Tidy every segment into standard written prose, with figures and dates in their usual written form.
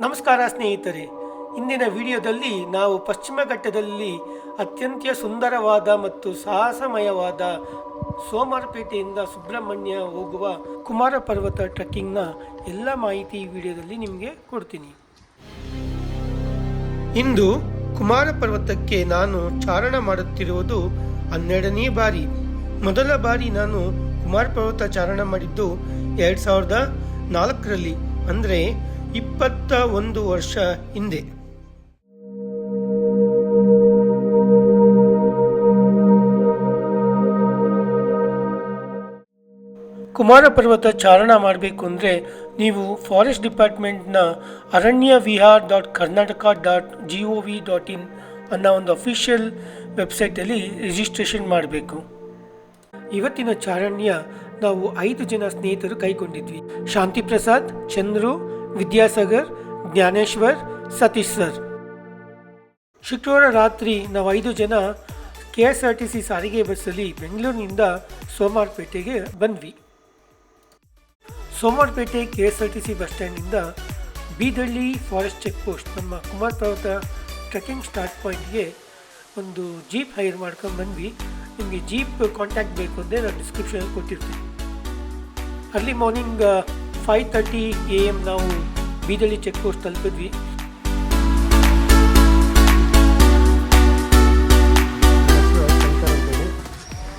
ನಮಸ್ಕಾರ ಸ್ನೇಹಿತರೆ, ಇಂದಿನ ವಿಡಿಯೋದಲ್ಲಿ ನಾವು ಪಶ್ಚಿಮ ಘಟ್ಟದಲ್ಲಿ ಅತ್ಯಂತ ಸುಂದರವಾದ ಮತ್ತು ಸಾಹಸಮಯವಾದ ಸೋಮವಾರಪೇಟೆಯಿಂದ ಸುಬ್ರಹ್ಮಣ್ಯ ಹೋಗುವ ಕುಮಾರ ಪರ್ವತ ಟ್ರೆಕ್ಕಿಂಗ್ನ ಎಲ್ಲ ಮಾಹಿತಿ ಈ ವಿಡಿಯೋದಲ್ಲಿ ನಿಮಗೆ ಕೊಡ್ತೀನಿ. ಇಂದು ಕುಮಾರ ಪರ್ವತಕ್ಕೆ ನಾನು ಚಾರಣ ಮಾಡುತ್ತಿರುವುದು 12ನೇ ಬಾರಿ. ಮೊದಲ ಬಾರಿ ನಾನು ಕುಮಾರ ಪರ್ವತ ಚಾರಣ ಮಾಡಿದ್ದು 2004ರಲ್ಲಿ, ಅಂದರೆ 21 ವರ್ಷ ಹಿಂದೆ. ಕುಮಾರ ಪರ್ವತ ಚಾರಣ ಮಾಡಬೇಕು ಅಂದರೆ ನೀವು ಫಾರೆಸ್ಟ್ ಡಿಪಾರ್ಟ್ಮೆಂಟ್ನ aranyavihar.karnataka.gov.in ಅನ್ನೋ ಒಂದು ಅಫಿಷಿಯಲ್ ವೆಬ್ಸೈಟಲ್ಲಿ ರಿಜಿಸ್ಟ್ರೇಷನ್ ಮಾಡಬೇಕು. ಇವತ್ತಿನ ಚಾರಣ್ಯ ನಾವು 5 ಜನ ಸ್ನೇಹಿತರು ಕೈಗೊಂಡಿದ್ವಿ. ಶಾಂತಿ ಪ್ರಸಾದ್, ಚಂದ್ರು, ವಿದ್ಯಾಸಾಗರ್, ಜ್ಞಾನೇಶ್ವರ್, ಸತೀಶ್ ಸರ್. ಶುಕ್ರವಾರ ರಾತ್ರಿ ನಾವು 5 ಜನ KSRTC ಸಾರಿಗೆ ಬಸ್ಸಲ್ಲಿ ಬೆಂಗಳೂರಿನಿಂದ ಸೋಮವಾರಪೇಟೆಗೆ ಬಂದ್ವಿ. ಸೋಮವಾರಪೇಟೆ KSRTC ಬಸ್ ಸ್ಟ್ಯಾಂಡಿಂದ ಬೀದಳ್ಳಿ ಫಾರೆಸ್ಟ್ ಚೆಕ್ ಪೋಸ್ಟ್, ನಮ್ಮ ಕುಮಾರ ಪರ್ವತ ಟ್ರೆಕ್ಕಿಂಗ್ ಸ್ಟಾರ್ಟ್ ಪಾಯಿಂಟ್ಗೆ ಒಂದು ಜೀಪ್ ಹೈರ್ ಮಾಡ್ಕೊಂಡು ಬಂದ್ವಿ. ನಿಮಗೆ ಜೀಪ್ ಕಾಂಟ್ಯಾಕ್ಟ್ ಬೇಕು ಅಂದರೆ ನಾನು ಡಿಸ್ಕ್ರಿಪ್ಷನ್ ಕೊಟ್ಟಿರ್ತೀನಿ. ಅರ್ಲಿ ಮಾರ್ನಿಂಗ್ 5:30 AM ನಾವು ಬೀದಳ್ಳಿ ಚೆಕ್ ಪೋಸ್ಟ್ ತಲುಪಿದ್ವಿ.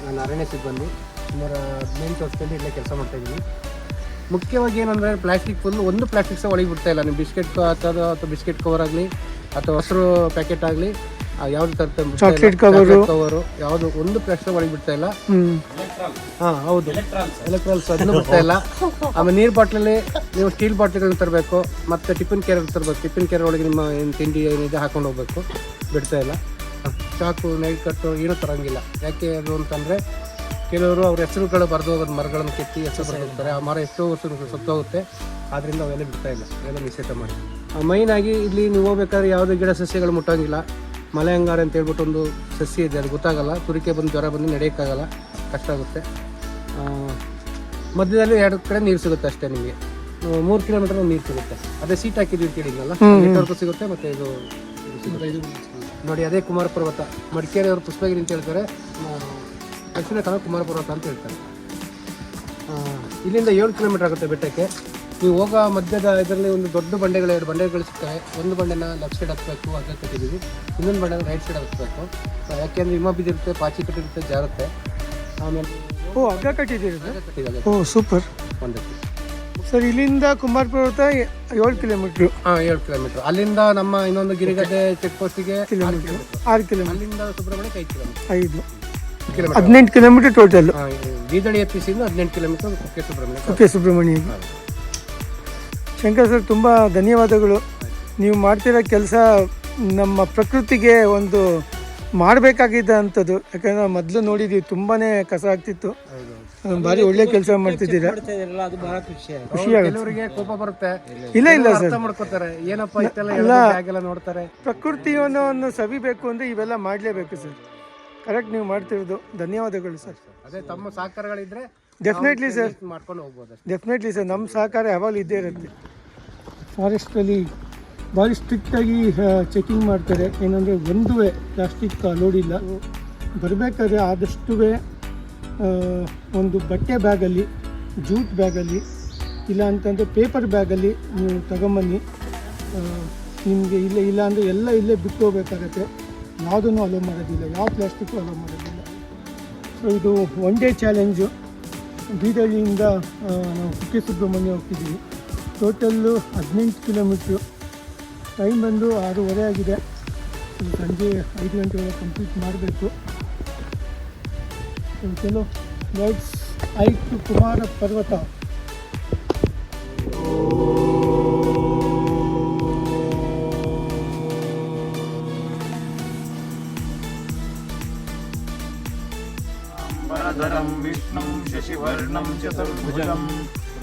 ನಾನು ಅರಣ್ಯ ಸಿಬ್ಬಂದಿ, ಸುಮಾರು 18 ವರ್ಷದಲ್ಲಿ ಇಲ್ಲೇ ಕೆಲಸ ಮಾಡ್ತಾಯಿದ್ದೀನಿ. ಮುಖ್ಯವಾಗಿ ಏನಂದರೆ ಪ್ಲಾಸ್ಟಿಕ್ ಒಂದು ಪ್ಲಾಸ್ಟಿಕ್ ಸಹ ಒಳಗೆ ಬಿಡ್ತಾ ಇಲ್ಲ. ನೀವು ಬಿಸ್ಕೆಟ್ ಅಥವಾ ಬಿಸ್ಕೆಟ್ ಕವರ್ ಆಗಲಿ ಅಥವಾ ಮೊಸರು ಪ್ಯಾಕೆಟ್ ಆಗಲಿ ಯಾವ್ದು ತರ್ತಾರೆ, ಚಾಕ್ಲೇಟ್ ಕವರು ಯಾವುದು ಒಂದು ಪ್ಲಾಸ್ಟಿಕ್ ಒಳಗೆ ಬಿಡ್ತಾ ಇಲ್ಲ. ಹೌದು, ಎಲೆಕ್ಟ್ರಾಲ್ಸ್ ಅದನ್ನು ಬಿಡ್ತಾ ಇಲ್ಲ. ಆಮೇಲೆ ನೀರು ಬಾಟ್ಲಲ್ಲಿ ನೀವು ಸ್ಟೀಲ್ ಬಾಟ್ಲಿಗಳನ್ನ ತರಬೇಕು, ಮತ್ತು ಟಿಫಿನ್ ಕೇರ್ ತರಬೇಕು. ಟಿಫಿನ್ ಕೇರ್ ಒಳಗೆ ನಿಮ್ಮ ಏನು ತಿಂಡಿ ಏನಿದೆ ಹಾಕೊಂಡು ಹೋಗ್ಬೇಕು, ಬಿಡ್ತಾ ಇಲ್ಲ. ಚಾಕು, ನೈಟ್ ಕಟ್ಟು ಏನೂ ತರಂಗಿಲ್ಲ. ಯಾಕೆ ಅದು ಅಂತಂದರೆ ಕೆಲವರು ಅವ್ರ ಹೆಸರುಗಳು ಬರೆದು ಹೋಗೋದು, ಮರಗಳನ್ನು ಕೆತ್ತಿ ಹೆಸರು ಬರೆದಿರ್ತಾರೆ. ಆ ಮರ ಎಷ್ಟೋ ವರ್ಷ ಸತ್ತೋಗುತ್ತೆ, ಆದ್ದರಿಂದ ಅವೆಲ್ಲ ಬಿಡ್ತಾ ಇಲ್ಲ, ಅವೆಲ್ಲ ನಿಷೇಧ ಮಾಡಿ. ಮೈನಾಗಿ ಇಲ್ಲಿ ನೀವು ಹೋಗ್ಬೇಕಾದ್ರೆ ಯಾವುದೇ ಗಿಡ ಸಸ್ಯಗಳು ಮುಟ್ಟೋಂಗಿಲ್ಲ. ಮಲೆ ಅಂಗಾರ ಅಂತ ಹೇಳ್ಬಿಟ್ಟು ಒಂದು ಸಸ್ಯ ಇದೆ, ಅದು ಗೊತ್ತಾಗಲ್ಲ. ತುರಿಕೆ ಬಂದು ಜ್ವರ ಬಂದು ನಡೆಯೋಕ್ಕಾಗಲ್ಲ, ಕಷ್ಟ ಆಗುತ್ತೆ. ಮಧ್ಯದಲ್ಲಿ 2 ಕಡೆ ನೀರು ಸಿಗುತ್ತೆ ಅಷ್ಟೇ. ನಿಮಗೆ 3 ಕಿಲೋಮೀಟರ್ ನೀರು ಸಿಗುತ್ತೆ. ಅದೇ ಸೀಟ್ ಹಾಕಿದ್ದೀವಿ ಕೇಳಿದ್ನಲ್ಲ, ನೆಟ್ವರ್ಕು ಸಿಗುತ್ತೆ. ಮತ್ತು ಇದು ನೋಡಿ, ಅದೇ ಕುಮಾರ ಪರ್ವತ. ಮಡಿಕೇರಿ ಅವರು ಪುಷ್ಪಗಿರಿ ಅಂತ ಹೇಳ್ತಾರೆ, ದಕ್ಷಿಣ ಕನ್ನಡ ಕುಮಾರ ಪರ್ವತ ಅಂತ ಹೇಳ್ತಾರೆ. ಇಲ್ಲಿಂದ 7 ಕಿಲೋಮೀಟರ್ ಆಗುತ್ತೆ ಬೆಟ್ಟಕ್ಕೆ. ನೀವು ಹೋಗೋ ಮಧ್ಯದ ಇದರಲ್ಲಿ ಒಂದು ದೊಡ್ಡ ಬಂಡೆಗಳು, 2 ಬಂಡೆಗಳು ಸಿಗ್ತವೆ. ಒಂದು ಬಂಡೆನ ಲೆಫ್ಟ್ ಸೈಡ್ ಹತ್ತಬೇಕು, ಅದಕ್ಕೆ ಕಟ್ಟಿದ್ದೀವಿ. ಇನ್ನೊಂದು ಬಂಡೆನ ರೈಟ್ ಸೈಡ್ ಹತ್ತಬೇಕು. ಯಾಕೆಂದರೆ ಹಿಮ ಬಿದ್ದಿರುತ್ತೆ, ಪಾಚಿ ಕಟ್ಟಿರುತ್ತೆ, ಜಾರುತ್ತೆ. ಆಮೇಲೆ ಹಗ್ಗ ಕಟ್ಟಿದ್ದೀರಿ? ಸೂಪರ್. ಸರ್, ಇಲ್ಲಿಂದ ಕುಮಾರ ಪರ್ವತ 7 ಕಿಲೋಮೀಟ್ರು. 7 ಕಿಲೋಮೀಟ್ರ್. ಅಲ್ಲಿಂದ ನಮ್ಮ ಇನ್ನೊಂದು ಗಿರಿಗದ್ದೆ ಚೆಕ್ ಪೋಸ್ಟಿಗೆ 6 ಕಿಲೋಮೀಟರ್. ಅಲ್ಲಿಂದ ಸುಬ್ರಹ್ಮಣ್ಯಕ್ಕೆ 5 ಕಿಲೋಮೀಟರ್. 18 kilometre total. ಬೀದಳ್ಳಿ FPCಯಿಂದ 18 ಕಿಲೋಮೀಟರ್ ಕುಕ್ಕೆ ಸುಬ್ರಹ್ಮಣ್ಯ. ಶಂಕರ್ ಸರ್, ತುಂಬ ಧನ್ಯವಾದಗಳು. ನೀವು ಮಾಡ್ತಿರೋ ಕೆಲಸ ನಮ್ಮ ಪ್ರಕೃತಿಗೆ ಒಂದು ಮಾಡಬೇಕಾಗಿದ್ದ ಅಂಥದ್ದು. ಯಾಕಂದರೆ ಮೊದಲು ನೋಡಿದ್ದೀವಿ, ತುಂಬಾ ಕಸ ಆಗ್ತಿತ್ತು. ಭಾರಿ ಒಳ್ಳೆ ಕೆಲಸ ಮಾಡ್ತಿದ್ದೀರಾ. ಖುಷಿ ಆಗುತ್ತೆ. ಕೋಪ ಬರುತ್ತೆ. ಇಲ್ಲ ಸರ್, ಮಾಡ್ಕೋತಾರೆ, ಏನಪ್ಪ ಎಲ್ಲ ನೋಡ್ತಾರೆ. ಪ್ರಕೃತಿಯನ್ನು ಸವಿಬೇಕು ಅಂದರೆ ಇವೆಲ್ಲ ಮಾಡಲೇಬೇಕು ಸರ್. ಕರೆಕ್ಟ್, ನೀವು ಮಾಡ್ತಿರೋದು. ಧನ್ಯವಾದಗಳು ಸರ್. ಅದೇ ತಮ್ಮ ಸಹಕಾರಗಳಿದ್ರೆ ಡೆಫಿನೆಟ್ಲಿ ಸರ್, ಮಾಡ್ಕೊಂಡು ಹೋಗ್ಬೋದು. ಡೆಫಿನೆಟ್ಲಿ ಸರ್, ನಮ್ಮ ಸಹಕಾರ ಯಾವಾಗಲೂ ಇದ್ದೇ ಇರುತ್ತೆ. ಫಾರೆಸ್ಟಲ್ಲಿ ಭಾರಿ ಸ್ಟ್ರಿಕ್ಟಾಗಿ ಚೆಕಿಂಗ್ ಮಾಡ್ತಾರೆ. ಏನಂದರೆ ಒಂದೂ ಪ್ಲಾಸ್ಟಿಕ್ ಲೋಡ್ ಇಲ್ಲ. ಬರಬೇಕಾದ್ರೆ ಆದಷ್ಟು ಒಂದು ಬಟ್ಟೆ ಬ್ಯಾಗಲ್ಲಿ, ಜೂಟ್ ಬ್ಯಾಗಲ್ಲಿ, ಇಲ್ಲ ಅಂತಂದರೆ ಪೇಪರ್ ಬ್ಯಾಗಲ್ಲಿ ನೀವು ತಗೊಂಬನ್ನಿ. ನಿಮಗೆ ಇಲ್ಲ ಅಂದರೆ ಎಲ್ಲ ಇಲ್ಲೇ ಬಿಟ್ಟು ಹೋಗ್ಬೇಕಾಗತ್ತೆ. ಯಾವುದನ್ನು ಅಲೋ ಮಾಡೋದಿಲ್ಲ, ಯಾವ ಪ್ಲಾಸ್ಟಿಕ್ಕು ಅಲೋ ಮಾಡೋದಿಲ್ಲ. ಸೊ ಇದು 1 ಡೇ ಚಾಲೆಂಜು. ಬೀದಳ್ಳಿಯಿಂದ ನಾವು ಕುಕ್ಕೆ ಸುಬ್ರಹ್ಮಣ್ಯ ಹೋಗ್ತಿದ್ದೀವಿ. Total 18 kilometre. ಟೈಮ್ ಬಂದು 6:30 ಆಗಿದೆ. ಸಂಜೆ 5 ಗಂಟೆ ಒಳಗೆ ಕಂಪ್ಲೀಟ್ ಮಾಡಬೇಕು. ಚಲೋ, ಲೆಟ್ಸ್ ಹೈಕ್ ಟು ಕುಮಾರ ಪರ್ವತ. वरदरं विष्णुं शशिवर्णं चतुर्भुजं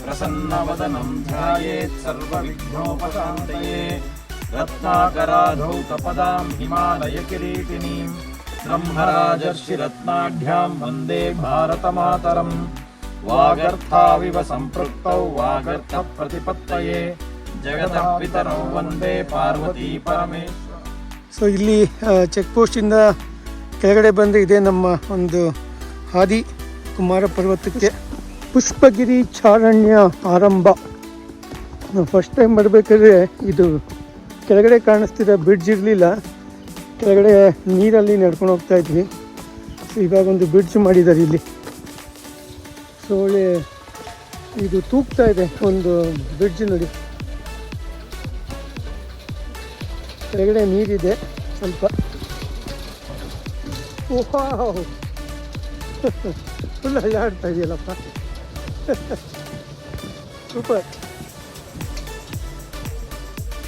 प्रसन्नवदनं ध्यायेत् सर्वविघ्नोपशान्तये रत्नाकराधौतपदां हिमालयकिरीटिनीं ब्रह्मराजर्षिरत्नाढ्यां वन्दे भारतमातरम् वागर्थाविव सम्पृक्तौ वागर्थप्रतिपत्तये ಜಗತಃ ಪಿತರೌ ವಂದೇ ಪಾರ್ವತಿ ಪರಮೇಶ್ವರ. ಸೊ ಇಲ್ಲಿ ಚೆಕ್ ಪೋಸ್ಟಿಂದ ಕೆಳಗಡೆ ಬಂದರೆ ಇದೆ ನಮ್ಮ ಒಂದು ಹಾದಿ ಕುಮಾರ ಪರ್ವತಕ್ಕೆ. ಪುಷ್ಪಗಿರಿ ಚಾರಣ್ಯ ಆರಂಭ. ನಾವು ಫಸ್ಟ್ ಟೈಮ್ ಬರಬೇಕಾದ್ರೆ ಇದು ಕೆಳಗಡೆ ಕಾಣಿಸ್ತಿದ್ದ ಬ್ರಿಡ್ಜ್ ಇರಲಿಲ್ಲ, ಕೆಳಗಡೆ ನೀರಲ್ಲಿ ನಡ್ಕೊಂಡು ಹೋಗ್ತಾ ಇದ್ವಿ. ಸೊ ಇವಾಗ ಒಂದು ಬ್ರಿಡ್ಜ್ ಮಾಡಿದ್ದಾರೆ ಇಲ್ಲಿ. ಸೊ ಒಳ್ಳೆ ಇದು ತೂಗ್ತಾ ಇದೆ ಒಂದು ಬ್ರಿಡ್ಜ್ ನೋಡಿ. ಕೆಳಗಡೆ ನೀರಿದೆ ಸ್ವಲ್ಪ. ಓಹ್ ಫುಲ್ ಹಳ್ಳಾಡ್ತಾ ಇದೆಯಲ್ಲಪ್ಪ. ಸೂಪರ್.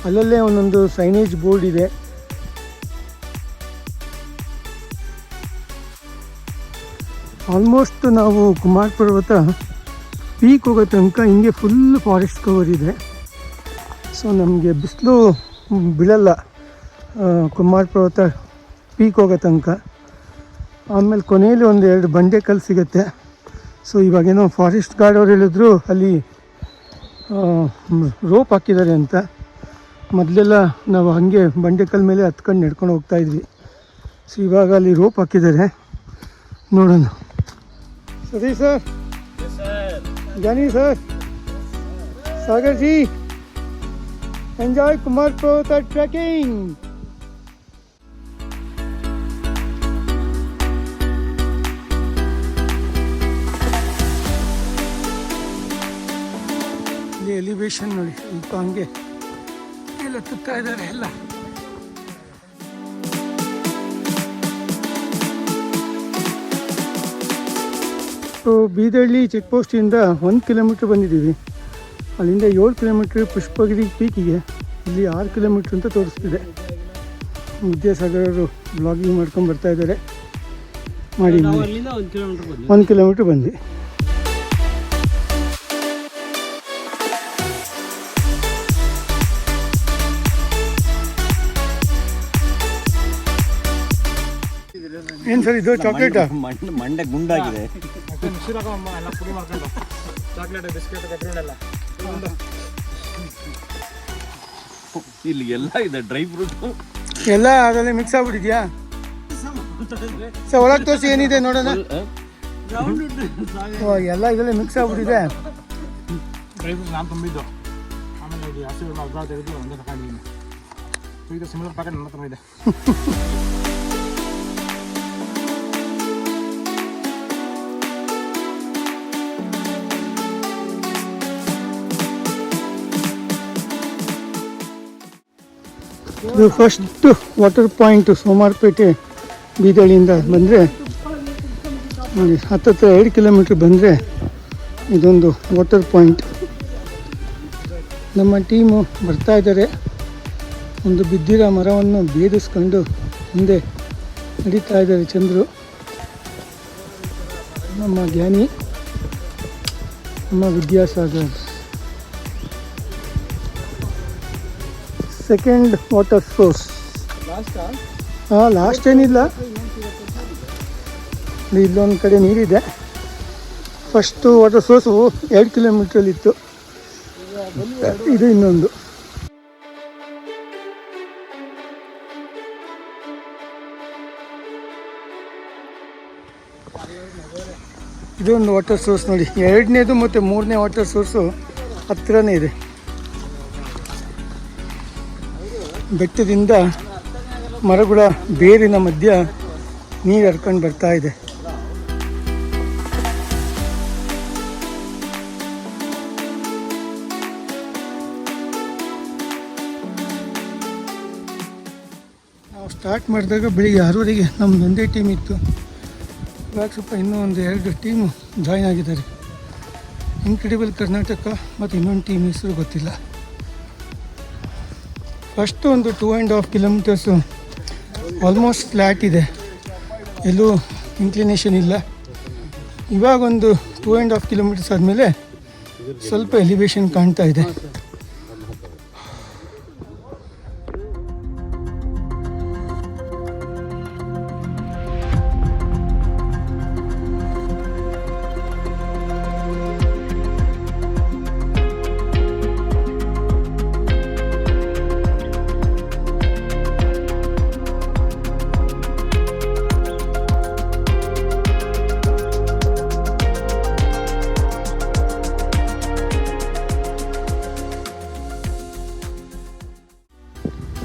ಅಲ್ಲಲ್ಲೇ ಒಂದೊಂದು ಸೈನೇಜ್ ಬೋರ್ಡ್ ಇದೆ. ಆಲ್ಮೋಸ್ಟ್ ನಾವು ಕುಮಾರ ಪರ್ವತ ಪೀಕ್ ಹೋಗೋ ತನಕ ಹಿಂಗೆ ಫುಲ್ ಫಾರೆಸ್ಟ್ ಕವರ್ ಇದೆ. ಸೊ ನಮಗೆ ಬಿಸಿಲು ಬೀಳಲ್ಲ ಕುಮಾರ ಪರ್ವತ ಪೀಕ್ ಹೋಗೋ ತನಕ. ಆಮೇಲೆ ಕೊನೆಯಲ್ಲಿ ಒಂದು 2 ಬಂಡೆಕಲ್ಲು ಸಿಗುತ್ತೆ. ಸೊ ಇವಾಗೇನೋ ಫಾರೆಸ್ಟ್ ಗಾರ್ಡ್ ಅವ್ರು ಹೇಳಿದ್ರು ಅಲ್ಲಿ ರೋಪ್ ಹಾಕಿದ್ದಾರೆ ಅಂತ. ಮೊದಲೆಲ್ಲ ನಾವು ಹಾಗೆ ಬಂಡೆಕಲ್ ಮೇಲೆ ಹತ್ಕೊಂಡು ನಡ್ಕೊಂಡು ಹೋಗ್ತಾಯಿದ್ವಿ. ಸೊ ಇವಾಗ ಅಲ್ಲಿ ರೋಪ್ ಹಾಕಿದ್ದಾರೆ, ನೋಡೋಣ. ಸರಿ sir, Johnny sir, Sagar ji, enjoy Kumar Parvatha trekking. ಇಲ್ಲಿ ಎಲಿವೇಶನ್ ನೋಡಿ, ಸ್ವಲ್ಪ ಹಂಗೆ ಎಲ್ಲ ತುತ್ತಾ ಇದ್ದಾರೆ ಎಲ್ಲ. ಸೊ ಬೀದಳ್ಳಿ ಚೆಕ್ ಪೋಸ್ಟಿಂದ 1 ಕಿಲೋಮೀಟ್ರ್ ಬಂದಿದ್ದೀವಿ. ಅಲ್ಲಿಂದ 7 ಕಿಲೋಮೀಟ್ರ್ ಪುಷ್ಪಗಿರಿ ಪೀಕಿಗೆ. ಇಲ್ಲಿ 6 ಕಿಲೋಮೀಟ್ರ್ ಅಂತ ತೋರಿಸ್ತಿದೆ. ವಿದ್ಯಾಸಾಗರ್ ಅವರು ಬ್ಲಾಗಿಂಗ್ ಮಾಡ್ಕೊಂಡು ಬರ್ತಾ ಇದ್ದಾರೆ. ಮಾಡಿ 1 ಕಿಲೋಮೀಟ್ರ್ ಬಂದ್ವಿ. ಏನು ಸರ್ ಇದು ಚಾಕ್ಲೇಟಾ? ಮಂಡೆ ಗುಂಡಾಗಿದೆ. ಇಲ್ಲಿ ಎಲ್ಲ ಇದೆ, ಡ್ರೈ ಫ್ರೂಟ್ ಎಲ್ಲ ಅದರಲ್ಲಿ ಮಿಕ್ಸ್ ಆಗ್ಬಿಟ್ಟಿದ್ಯಾ? ಸರ್ ಒಳಗೆ ತೋರಿಸಿ ಏನಿದೆ ನೋಡೋಣ. ಓ ಎಲ್ಲ ಇದರಲ್ಲಿ ಮಿಕ್ಸ್ ಆಗ್ಬಿಟ್ಟಿದೆ. ಡ್ರೈ ಫ್ರೂಟ್ಸ್ ನಾನು ತುಂಬಿದ್ದು, ಆಮೇಲೆ ಇದು ಹಸಿರು ಅರ್ಧ ತೆಗೆದು ಒಂದೇ ತಗೊಂಡಿದ್ದೀನಿ. ಇದು ಸಿಮಿಲರ್ ಪ್ಯಾಕೆಟ್ ನನ್ನ ಹತ್ರ ಇದೆ. ಇದು ಫಸ್ಟ್ ವಾಟರ್ ಪಾಯಿಂಟ್ ಸೋಮಾರ್ಪೇಟೆ ಬೀದಳ್ಳಿಯಿಂದ ಬಂದರೆ ನೋಡಿ, 2 ಕಿಲೋಮೀಟ್ರ್ ಬಂದರೆ ಇದೊಂದು ವಾಟರ್ ಪಾಯಿಂಟ್. ನಮ್ಮ ಟೀಮು ಬರ್ತಾ ಇದ್ದಾರೆ. ಒಂದು ಬಿದ್ದಿರೋ ಮರವನ್ನು ಭೇದಿಸ್ಕೊಂಡು ಮುಂದೆ ನಡೀತಾ ಇದ್ದಾರೆ ಚಂದ್ರು, ನಮ್ಮ ಜ್ಞಾನಿ, ನಮ್ಮ Vidyasagar. Second water source. Last ಏನಿಲ್ಲ, ಇಲ್ಲೊಂದು ಕಡೆ ನೀರಿದೆ. ಫಸ್ಟು ವಾಟರ್ ಸೋರ್ಸು 2 ಕಿಲೋಮೀಟ್ರಲ್ಲಿತ್ತು, ಇದು ಇನ್ನೊಂದು. ಇದೊಂದು ವಾಟರ್ ಸೋರ್ಸ್ ನೋಡಿ. 2ನೇದು ಮತ್ತು 3ನೇ ವಾಟರ್ ಸೋರ್ಸು ಹತ್ತಿರನೇ ಇದೆ. ಬೆಟ್ಟದಿಂದ ಮರಗಳ ಬೇರಿನ ಮಧ್ಯ ನೀರು ಹರ್ಕೊಂಡು ಬರ್ತಾ ಇದೆ. ನಾವು ಸ್ಟಾರ್ಟ್ ಮಾಡಿದಾಗ ಬೆಳಿಗ್ಗೆ 6 ನಮ್ಮದು ಒಂದೇ ಟೀಮ್ ಇತ್ತು. ಇವಾಗ ಸ್ವಲ್ಪ ಇನ್ನೂ ಒಂದು 2 ಟೀಮು ಜಾಯ್ನ್ ಆಗಿದ್ದಾರೆ. ಇನ್ಕ್ರೆಡಿಬಲ್ ಕರ್ನಾಟಕ ಮತ್ತು ಇನ್ನೊಂದು ಟೀಮ್ ಹೆಸರು ಗೊತ್ತಿಲ್ಲ. ಫಸ್ಟು ಒಂದು 2.5 ಕಿಲೋಮೀಟರ್ಸು ಆಲ್ಮೋಸ್ಟ್ ಫ್ಲ್ಯಾಟ್ ಇದೆ, ಎಲ್ಲೂ ಇನ್ಕ್ಲಿನೇಷನ್ ಇಲ್ಲ. ಇವಾಗೊಂದು 2.5 ಕಿಲೋಮೀಟರ್ಸ್ ಆದಮೇಲೆ ಸ್ವಲ್ಪ ಎಲಿವೇಶನ್ ಕಾಣ್ತಾ ಇದೆ.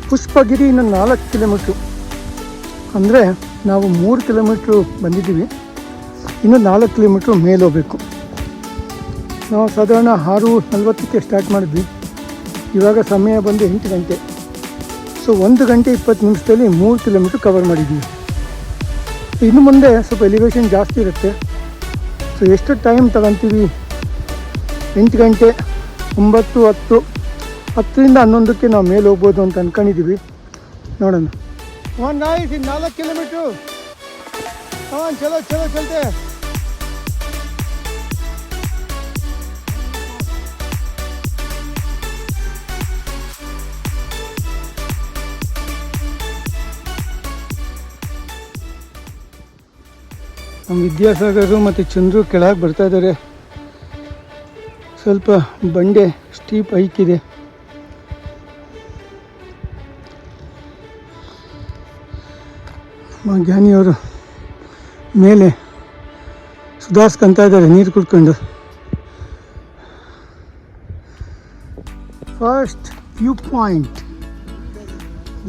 ಪುಷ್ಪಗಿರಿ ಇನ್ನು 4 ಕಿಲೋಮೀಟ್ರು. ಅಂದರೆ ನಾವು 3 ಕಿಲೋಮೀಟ್ರು ಬಂದಿದ್ದೀವಿ, ಇನ್ನು 4 ಕಿಲೋಮೀಟ್ರು ಮೇಲೆ ಹೋಗಬೇಕು. ನಾವು ಸಾಧಾರಣ 6:40ಕ್ಕೆ ಸ್ಟಾರ್ಟ್ ಮಾಡಿದ್ವಿ. ಇವಾಗ ಸಮಯ ಬಂದು 8 ಗಂಟೆ. ಸೊ 1 ಗಂಟೆ 20 ನಿಮಿಷದಲ್ಲಿ 3 ಕಿಲೋಮೀಟ್ರ್ ಕವರ್ ಮಾಡಿದ್ದೀವಿ. ಇನ್ನು ಮುಂದೆ ಸ್ವಲ್ಪ ಎಲಿವೇಶನ್ ಜಾಸ್ತಿ ಇರುತ್ತೆ. ಸೊ ಎಷ್ಟು ಟೈಮ್ ತಗೊತೀವಿ? 8 ಗಂಟೆ, 9, 10, 10ರಿಂದ 11ಕ್ಕೆ ನಾವು ಮೇಲೆ ಹೋಗ್ಬೋದು ಅಂತ ಅಂದ್ಕೊಂಡಿದ್ದೀವಿ. ನೋಡೋಣ. ಒಂದು ನೈಸ್ 4 ಕಿಲೋಮೀಟ್ರು. ಹಾಂ, ಚಲೋ ಚಲತೆ. ನಮ್ಮ ವಿದ್ಯಾಸಾಗರು ಮತ್ತು ಚಂದ್ರು ಕೆಳಗೆ ಬರ್ತಾ ಇದ್ದಾರೆ. ಸ್ವಲ್ಪ ಬಂಡೆ ಸ್ಟೀಪ್ ಹೈಕ್ ಇದೆ. ಜ್ಞಾನಿಯವರು ಮೇಲೆ ಸುಧಾರಿಸ್ಕೊತಾ ಇದ್ದಾರೆ ನೀರು ಕುಡ್ಕೊಂಡು. First view point.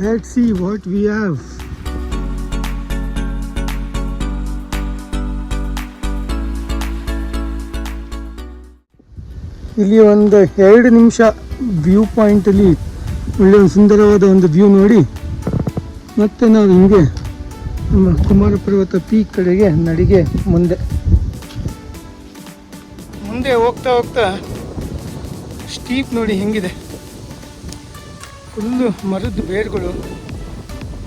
Let's see what we have. ಇಲ್ಲಿ ಒಂದು 2 ನಿಮಿಷ ವ್ಯೂ ಪಾಯಿಂಟಲ್ಲಿ ಒಳ್ಳೆ ಒಂದು ಸುಂದರವಾದ ಒಂದು ವ್ಯೂ ನೋಡಿ ಮತ್ತೆ ನಾವು ಹಿಂಗೆ ನಮ್ಮ ಕುಮಾರ ಪರ್ವತ ಪೀಕ್ ಕಡೆಗೆ ನಡಿಗೆ ಮುಂದೆ ಹೋಗ್ತಾ ಹೋಗ್ತಾ ಸ್ಟೀಪ್ ನೋಡಿ ಹೆಂಗಿದೆ. ಫುಲ್ಲು ಮರದ ಬೇರುಗಳು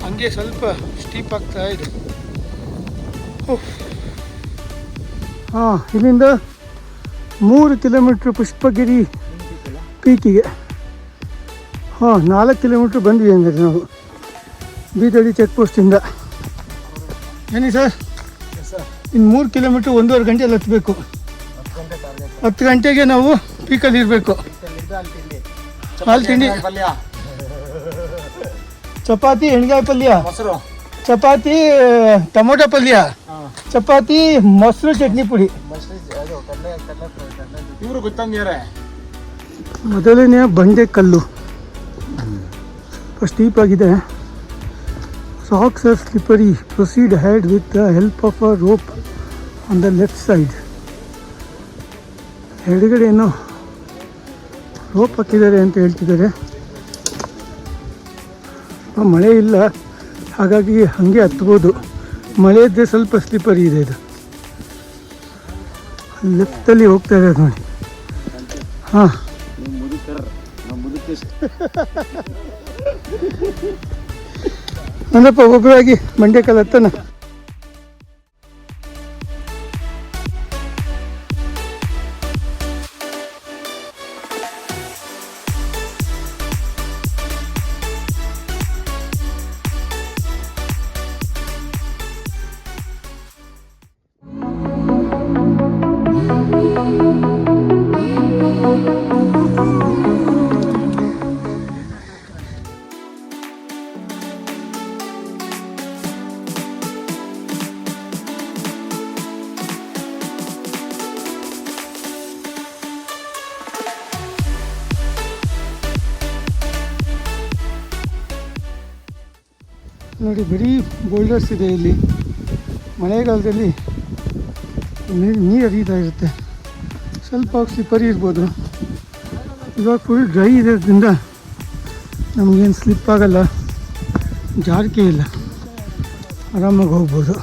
ಹಂಗೆ ಸ್ವಲ್ಪ ಸ್ಟೀಪ್ ಆಗ್ತಾ ಇದೆ. ಹಾಂ, ಇಲ್ಲಿಂದ 3 ಕಿಲೋಮೀಟ್ರ್ ಪುಷ್ಪಗಿರಿ ಪೀಕಿಗೆ. ಹಾಂ, 4 ಕಿಲೋಮೀಟ್ರ್ ಬಂದ್ವಿ ಅಂದರೆ ನಾವು ಬೀದಡಿ ಚೆಕ್ ಪೋಸ್ಟಿಂದ. ಏನಿ ಸರ್, ಇನ್ನು 3 ಕಿಲೋಮೀಟ್ರ್ 1.5 ಗಂಟೆಯಲ್ಲಿ ಹತ್ತಬೇಕು. 10 ಗಂಟೆಗೆ ನಾವು ಪೀಕಲ್ಲಿ ಇರಬೇಕು. ಹಾಲು ತಿಂಡಿ, ಚಪಾತಿ, ಎಣ್ಗಾಯಿ ಪಲ್ಯ, ಚಪಾತಿ, ಟೊಮೊಟೊ ಪಲ್ಯ, ಚಪಾತಿ, ಮೊಸರು, ಚಟ್ನಿ ಪುಡಿ. ಇವರು ಗೊತ್ತಂಗ್ಯಾರೆ. ಮೊದಲನೇ ಬಂಡೆ ಕಲ್ಲು ಸ್ಟೀಪ್ ಆಗಿದೆ. Rocks are slippery. Proceed ahead with the help of a rope on the left side. ಎಡಗಡೆ ಏನೋ ರೋಪ್ ಹಾಕಿದ್ದಾರೆ ಅಂತ ಹೇಳ್ತಿದ್ದಾರೆ. ಮಳೆ ಇಲ್ಲ, ಹಾಗಾಗಿ ಹಾಗೆ ಹತ್ಬೋದು. ಮಳೆ ಇದ್ದರೆ ಸ್ವಲ್ಪ ಸ್ಲಿಪ್ಪರಿ ಇದೆ. ಇದು ಲೆಫ್ಟಲ್ಲಿ ಹೋಗ್ತಾ ಇದೆ ನೋಡಿ. ಹಾಂ, ಅಂದ್ರಪ್ಪ ಒಬ್ಬರಾಗಿ ಮಂಡ್ಯಕಲ್ ಹತ್ತನ. ನೋಡಿ, ಬರೀ ಬೋಲ್ಡರ್ಸ್ ಇದೆ ಇಲ್ಲಿ. ಮಳೆಗಾಲದಲ್ಲಿ ನೀರು ಹರಿತಾ ಇರುತ್ತೆ. ಸ್ವಲ್ಪ ಸ್ಲಿಪ್ಪರಿ ಇರ್ಬೋದು. ಇವಾಗ ಫುಲ್ ಡ್ರೈ ಇರೋದ್ರಿಂದ ನಮಗೇನು ಸ್ಲಿಪ್ ಆಗಲ್ಲ, ಜಾರಿಕೆ ಇಲ್ಲ, ಆರಾಮಾಗಿ ಹೋಗ್ಬೋದು.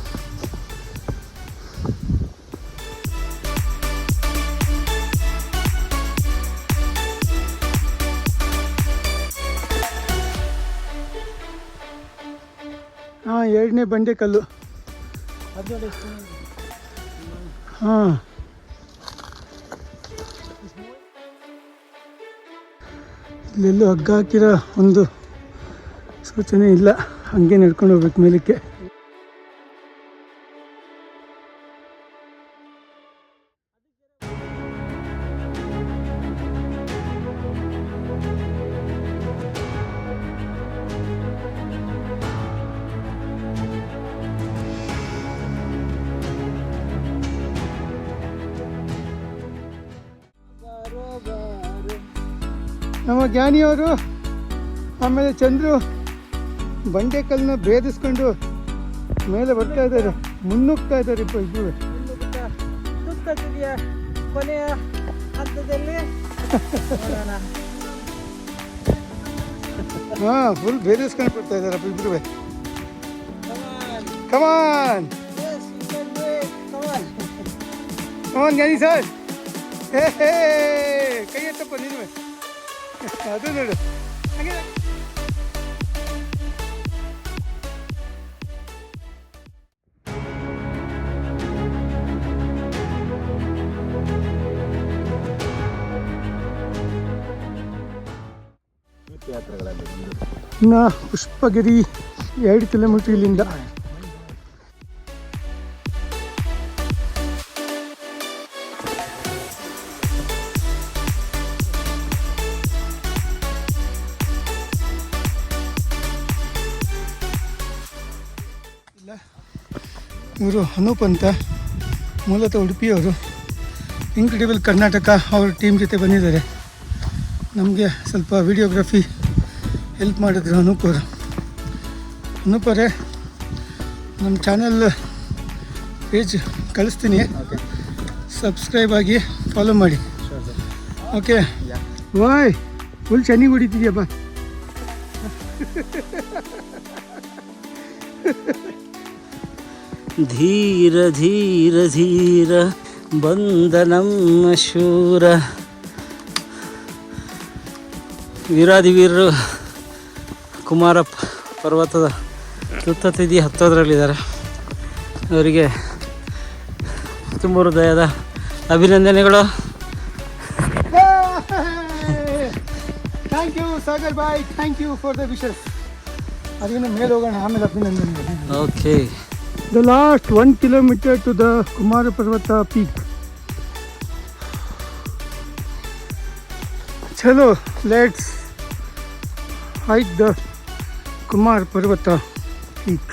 ಹಾಂ, 2ನೇ ಬಂಡೆ ಕಲ್ಲು. ಹಾಂ, ಇಲ್ಲೆಲ್ಲೂ ಹಗ್ಗ ಹಾಕಿರೋ ಒಂದು ಸೂಚನೆ ಇಲ್ಲ. ಹಾಗೆ ನಡ್ಕೊಂಡು ಹೋಗ್ಬೇಕು ಮೇಲಕ್ಕೆ. ನಮ್ಮ ಜ್ಞಾನಿಯವರು, ಆಮೇಲೆ ಚಂದ್ರು ಬಂಡೆಕಲ್ಲನ್ನ ಭೇದಿಸ್ಕೊಂಡು ಮೇಲೆ ಬರ್ತಾ ಇದ್ದಾರೆ, ಮುನ್ನುಗ್ತಾ ಇದ್ದಾರೆ ಇಬ್ಬರು. ಕೊನೆಯ ಹಂತದಲ್ಲಿ ಹಾಂ, ಫುಲ್ ಭೇದಿಸ್ಕೊಂಡು ಬರ್ತಾ ಇದ್ದಾರಪ್ಪ ಇಬ್ರು. ಕಮಾನ್ ಕಮಾನ್ ಜ್ಞಾನಿ ಸರ್, ಹೇ ಕೈ ಎತ್ತಪ್ಪ ನೀನು. ಅದು ನೋಡು ಹಾಗೆ. ಇನ್ನು ಪುಷ್ಪಗಿರಿ 2 ಕಿಲೋಮೀಟ್ರ್ ಇಲ್ಲಿಂದ. ಇವರು ಅನೂಪ್ ಅಂತ, ಮೂಲತಃ ಉಡುಪಿಯವರು. ಇನ್ಕ್ರೆಡಿಬಲ್ ಕರ್ನಾಟಕ ಅವ್ರ ಟೀಮ್ ಜೊತೆ ಬಂದಿದ್ದಾರೆ. ನಮಗೆ ಸ್ವಲ್ಪ ವಿಡಿಯೋಗ್ರಫಿ ಹೆಲ್ಪ್ ಮಾಡಿದ್ರು ಅನೂಪ್ ಅವರು. ಅನೂಪ್ ಅವರೇ, ನಮ್ಮ ಚಾನಲ್ ಪೇಜ್ ಕಳಿಸ್ತೀನಿ, ಸಬ್ಸ್ಕ್ರೈಬ್ ಆಗಿ ಫಾಲೋ ಮಾಡಿ. ಓಕೆ ವಾಯ್, ಫುಲ್ ಚೆನ್ನಾಗಿ ಹೊಡಿತಿದ್ಯಪ್ಪ. ಧೀರ ಧೀರ ಧೀರ ಬಂದ ನಮ್ಮ ಶೂರ. ವೀರಾದಿವೀರರು ಕುಮಾರ ಪರ್ವತದ ತುತ್ತತಿಥಿ ಹತ್ತೋದ್ರಲ್ಲಿದ್ದಾರೆ. ಅವರಿಗೆ ತುಂಬ ಹೃದಯದ ಅಭಿನಂದನೆಗಳು. ಥ್ಯಾಂಕ್ ಯು ಸಾಗರ್ ಬಾಯ್, thank you for the wishes. ಅದರಿಂದ ಮೇಲೆ ಹೋಗೋಣ, ಆಮೇಲೆ ಅಭಿನಂದನೆ. Okay, The last 1 kilometer to the Kumara Parvata peak. Chalo, let's hike the Kumar Parvata peak.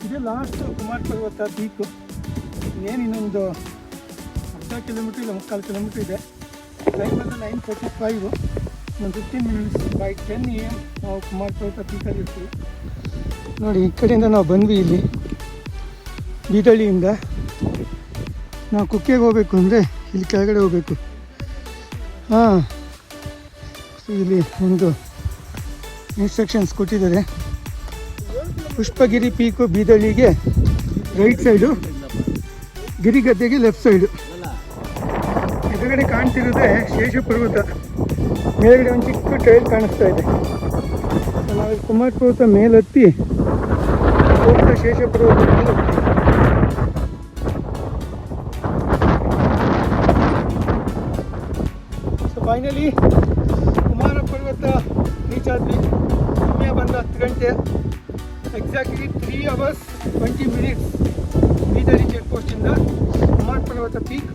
ಇದು ಲಾಸ್ಟ್ ಕುಮಾರ್ ಪರ್ವತ ಪೀಕು. ಇನ್ನೇನು ಇನ್ನೊಂದು ಅರ್ಧ ಕಿಲೋಮೀಟ್ರ್ ಇಲ್ಲ 3/4 ಕಿಲೋಮೀಟ್ರ್ ಇದೆ. ಟೈಮ್ ಬಂದು 9:45. ಒಂದು 15 ಮಿನಿಟ್ಸ್. ಬೈ 10 AM ನಾವು ಕುಮಾರ್ ಪರ್ವತ ಪೀಕಲ್ಲಿ ಇರ್ತೀವಿ. ನೋಡಿ, ಈ ಕಡೆಯಿಂದ ನಾವು ಬಂದ್ವಿ. ಇಲ್ಲಿ ಬೀದಳ್ಳಿಯಿಂದ ನಾವು ಕುಕ್ಕೆಗೆ ಹೋಗಬೇಕು ಅಂದರೆ ಇಲ್ಲಿ ಕೆಳಗಡೆ ಹೋಗಬೇಕು. ಹಾಂ, ಇಲ್ಲಿ ಒಂದು ಇನ್ಸ್ಟ್ರಕ್ಷನ್ಸ್ ಕೊಟ್ಟಿದ್ದಾರೆ. ಪುಷ್ಪಗಿರಿ ಪೀಕು ಬೀದಳ್ಳಿಗೆ ರೈಟ್ ಸೈಡು, ಗಿರಿಗದ್ದೆಗೆ ಲೆಫ್ಟ್ ಸೈಡು. ಎದುರುಗಡೆ ಕಾಣ್ತಿರೋದೇ ಶೇಷ ಪರ್ವತ. ಮೇಲ್ಗಡೆ ಒಂದು ಚಿಕ್ಕ ಟ್ರೈಲ್ ಕಾಣಿಸ್ತಾ ಇದೆ. ನಾವು ಕುಮಾರ ಪರ್ವತ ಮೇಲತ್ತಿ ಹೋಗ್ತಾ ಶೇಷ ಪರ್ವತ ಮೇಲತ್ತಿ. ಸೊ ಫೈನಲಿ ಕುಮಾರ ಪರ್ವತ ರೀಚ್ ಆದ್ವಿ. ಸಮಯ ಬಂದು 10 ಗಂಟೆ. Exactly 3 hours 20 minutes Beedari check ಪೋಸ್ಟಿಂದ ಕುಮಾರ್ ಪರ್ವತ ಪೀಕ್.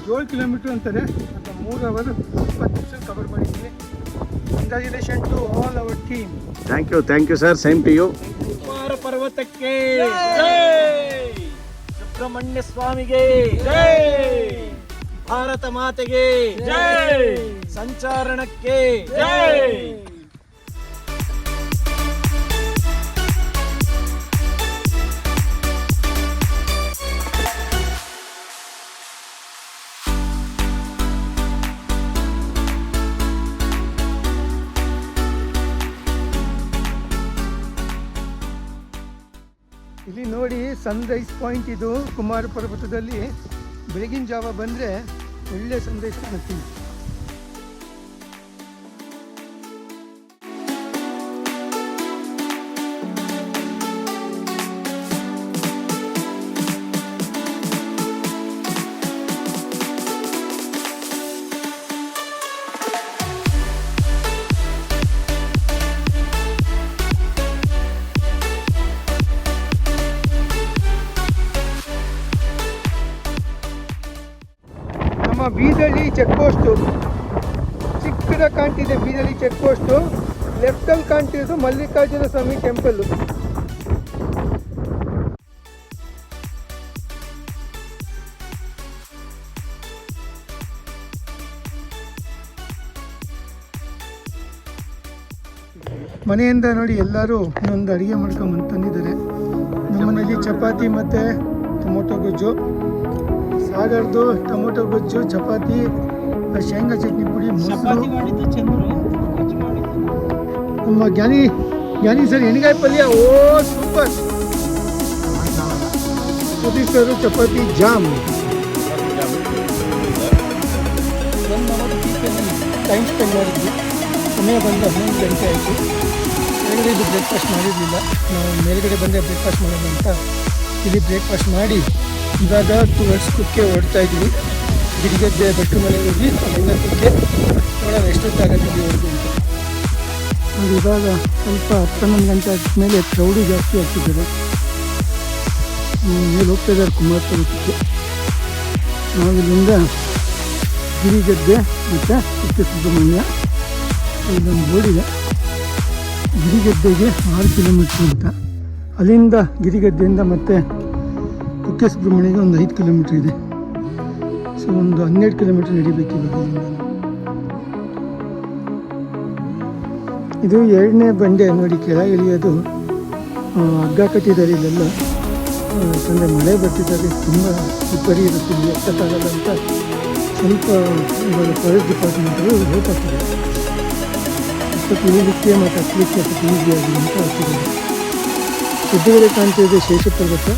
7 ಕಿಲೋಮೀಟ್ರ್ ಅಂತಾರೆ. ಅಂತ 3 hours 20 ನಿಮಿಷ ಕವರ್ ಮಾಡಿದ್ದೀನಿ. Congratulation to all our team. Thank you sir, same to you. Kumara ಪರ್ವತಕ್ಕೆ ಜೈ, ಸುಬ್ರಹ್ಮಣ್ಯ ಸ್ವಾಮಿಗೆ ಜೈ, ಭಾರತ ಮಾತೆಗೆ ಜೈ, ಸಂಚಾರಣಕ್ಕೆ ಜೈ. ಇಲ್ಲಿ ನೋಡಿ, ಸನ್ರೈಸ್ ಪಾಯಿಂಟ್ ಇದು. ಕುಮಾರ ಪರ್ವತದಲ್ಲಿ ಬೆಳಗಿನ ಜಾವ ಬಂದರೆ ಒಳ್ಳೆ ಸನ್ರೈಸ್ ಕಾಣುತ್ತೀವಿ. ನಮ್ಮ ಬೀದಳ್ಳಿ ಚೆಕ್ ಪೋಸ್ಟು ಚಿಕ್ಕದಾಗಿ ಕಾಣ್ತಿದೆ. ಬೀದಳ್ಳಿ ಚೆಕ್ ಪೋಸ್ಟು ಲೆಫ್ಟಲ್ಲಿ ಕಾಣ್ತಿರೋದು ಮಲ್ಲಿಕಾರ್ಜುನ ಸ್ವಾಮಿ ಟೆಂಪಲ್ಲು. ಮನೆಯಿಂದ ನೋಡಿ ಎಲ್ಲರೂ ಒಂದೊಂದು ಅಡುಗೆ ಮಾಡ್ಕೊಂಬಂದು ತಂದಿದ್ದಾರೆ. ನಮ್ಮನೇಲಿ ಚಪಾತಿ ಮತ್ತು ಟೊಮೊಟೊ ಗೊಜ್ಜು, ಸಾಗರ್ದು ಟೊಮೊಟೊ ಗೊಜ್ಜು, ಚಪಾತಿ, ಶೇಂಗಾ ಚಟ್ನಿ ಪುಡಿ, ಮೊಸರು. ಮಾಡಿದ್ದು ಚಂದ್ರು ನಮ್ಮ ಜ್ಞಾನಿ ಸರ್ ಎಣ್ಗಾಯಿ ಪಲ್ಯ. ಓ ಸೂಪರ್. ಸತೀಶ್ ಸರು ಚಪಾತಿ ಜಾಮ್. ಟೈಮ್ ಸ್ಪೆಂಡ್ ಮಾಡಿದ್ವಿ. ಸಮಯ ಬಂದು 11 ಗಂಟೆ ಆಯಿತು. ಮೇಲ್ಗಡೆ ಇದು ಬ್ರೇಕ್ಫಾಸ್ಟ್ ಮಾಡಿರಲಿಲ್ಲ. ನಾವು ಮೇಲ್ಗಡೆ ಬಂದರೆ ಬ್ರೇಕ್ಫಾಸ್ಟ್ ಮಾಡೋಣ ಅಂತ ಇಲ್ಲಿ ಬ್ರೇಕ್ಫಾಸ್ಟ್ ಮಾಡಿ ಇವಾಗ ಟುವರ್ಡ್ಸ್ ಕುಕ್ಕೆ ಹೊರಡ್ತಾ ಇದ್ವಿ. ಗಿರಿಗದ್ದೆ ಬೆಟ್ಟು ಮನೆಗೆ ಹೋಗಿ ಅಲ್ಲಿಂದ ಕುಕ್ಕೆ ನೋಡೋಣ ಎಷ್ಟೊತ್ತಾಗತ್ತೆ ಹೊರಡು ಅಂತ. ನೋಡಿ ಇವಾಗ ಸ್ವಲ್ಪ 11 ಗಂಟೆ ಆದಮೇಲೆ ಕ್ರೌಡು ಜಾಸ್ತಿ ಆಗ್ತಿದ್ದಾರೆ. ಮೇಲೆ ಹೋಗ್ತಾ ಇದ್ದಾರೆ ಕುಮಾರ ಪರ್ವತಕ್ಕೆ. ನಾವು ಇಲ್ಲಿಂದ ಗಿರಿಗದ್ದೆ ಮತ್ತು ಕುಕ್ಕೆ ಸುಬ್ರಹ್ಮಣ್ಯ ಇಲ್ಲೊಂದು ಬೋರ್ಡಿದೆ, ಗಿರಿಗದ್ದೆಗೆ 6 ಕಿಲೋಮೀಟ್ರ್ ಅಂತ. ಅಲ್ಲಿಂದ ಗಿರಿಗದ್ದೆಯಿಂದ ಮತ್ತೆ ಕುಕ್ಕೆ ಸುಬ್ರಹ್ಮಣ್ಯಗೆ ಒಂದು 5 ಕಿಲೋಮೀಟ್ರ್ ಇದೆ. ಸೊ ಒಂದು 12 ಕಿಲೋಮೀಟ್ರ್ ನಡಿಬೇಕು ಇವಾಗ ಇಲ್ಲಿಂದ. ಇದು 2ನೇ ಬಂಡೆ ನೋಡಿ. ಕೆಳಗೆ ಇಳಿಯೋದು ಹಗ್ಗ ಕಟ್ಟಿದ್ದಾರೆ ಇಲ್ಲೆಲ್ಲ. ಯಾಕಂದರೆ ಮಳೆ ಬರ್ತಿದ್ದಾರೆ, ತುಂಬ ಇಬ್ಬರಿ ಇರುತ್ತೆ, ಇಲ್ಲಿ ಎತ್ತಕ್ಕಾಗಲ್ಲ ಅಂತ ಸ್ವಲ್ಪ ಇವಾಗ ಫಾರೆಸ್ಟ್ ಡಿಪಾರ್ಟ್ಮೆಂಟರು ಹೋಪ್ ಆಗ್ತಿದೆ. ಸ್ವಲ್ಪ ಇಳಿಲಿಕ್ಕೆ ಮತ್ತು ಹತ್ತಲಿಕ್ಕೆ ಸ್ವಲ್ಪ ಈಸಿ ಆಗಿದೆ ಅಂತ ಹಾಕಿದ್ದಾರೆ. ಎದುರುಗಡೆ ಕಾಣ್ತಾ ಇದೆ ಶೇಷ ಪರ್ವತ.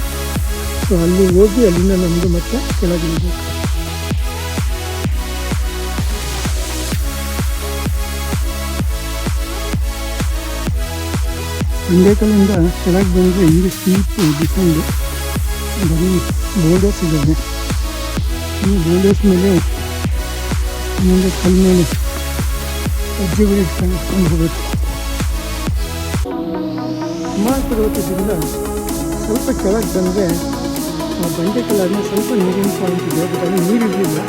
ಸೊ ಅಲ್ಲಿ ಹೋಗಿ ಅಲ್ಲಿಂದ ನಮ್ಮದು ಮತ್ತೆ ಕೆಳಗೆ ಇಳಿಬೇಕು. ಬಂಡೇಕಲ್ಲಿಂದ ಕೆಳಗೆ ಬಂದರೆ ಹಿಂಗೆ ಸ್ಟೀಪು ಡಿಸೆಂಡು ಬರೀ ಬೋರ್ಡರ್ಸ್ ಇದೆ. ಈ ಬೋರ್ಡರ್ಸ್ ಮೇಲೆ ಮುಂದೆ ಕಲ್ಲ ಮೇಲೆ ಹೆಜ್ಜೆಗಳು ಇಟ್ಕೊಂಡು ಹೋಗಬೇಕು. ಕುಮಾರ ಪರ್ವತದಿಂದ ಸ್ವಲ್ಪ ಕೆಳಗೆ ಬಂದರೆ ಬಂಡೆಕಲ್ಲಾದ್ಮೇಲೆ ಸ್ವಲ್ಪ ನೀರಿನ ಪಾಯಿಂಟ್ ಇದೆ. ಬಟ್ ಅಲ್ಲಿ ನೀರಿರಲಿಲ್ಲ.